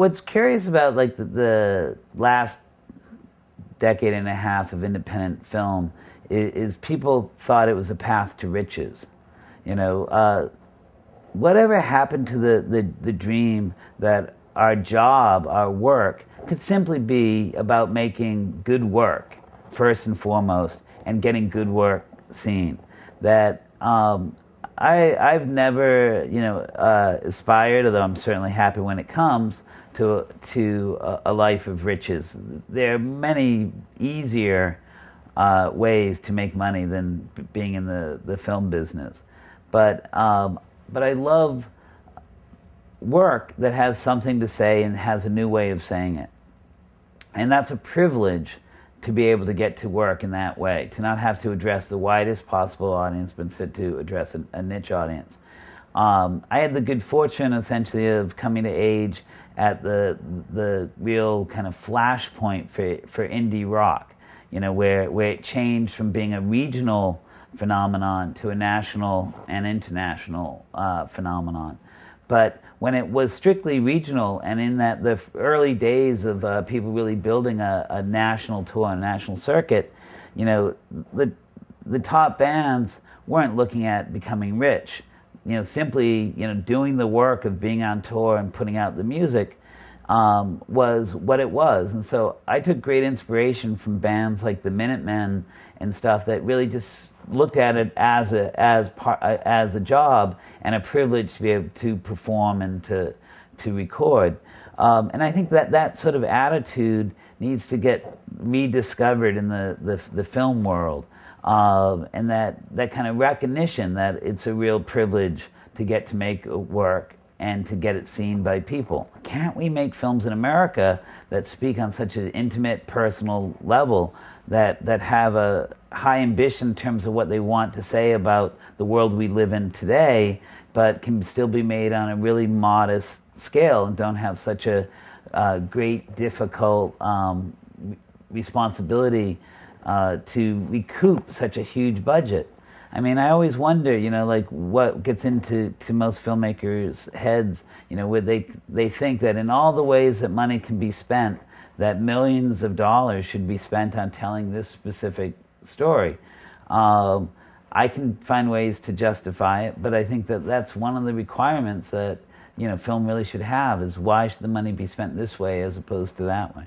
what's curious about like the last decade and a half of independent film is people thought it was a path to riches. You know, whatever happened to the dream that our job, our work, could simply be about making good work first and foremost, and getting good work seen. That I've never, aspired, although I'm certainly happy when it comes to a life of riches. There are many easier ways to make money than being in the film business, but I love work that has something to say and has a new way of saying it, and that's a privilege to be able to get to work in that way, to not have to address the widest possible audience, but instead to address a niche audience. I had the good fortune, essentially, of coming to age at the real kind of flashpoint for indie rock, where it changed from being a regional phenomenon to a national and international phenomenon. But when it was strictly regional, and in the early days of people really building a national tour, a national circuit, the top bands weren't looking at becoming rich. Simply doing the work of being on tour and putting out the music was what it was. And so I took great inspiration from bands like the Minutemen and stuff that really just looked at it as a job and a privilege to be able to perform and to record. And I think that sort of attitude needs to get rediscovered in the film world, and that kind of recognition that it's a real privilege to get to make work and to get it seen by people. Can't we make films in America that speak on such an intimate, personal level, that have a high ambition in terms of what they want to say about the world we live in today, but can still be made on a really modest scale and don't have such a great, difficult responsibility to recoup such a huge budget? I mean, I always wonder, what gets into most filmmakers' heads, where they think that in all the ways that money can be spent, that millions of dollars should be spent on telling this specific story. I can find ways to justify it, but I think that that's one of the requirements that film really should have, is why should the money be spent this way as opposed to that way?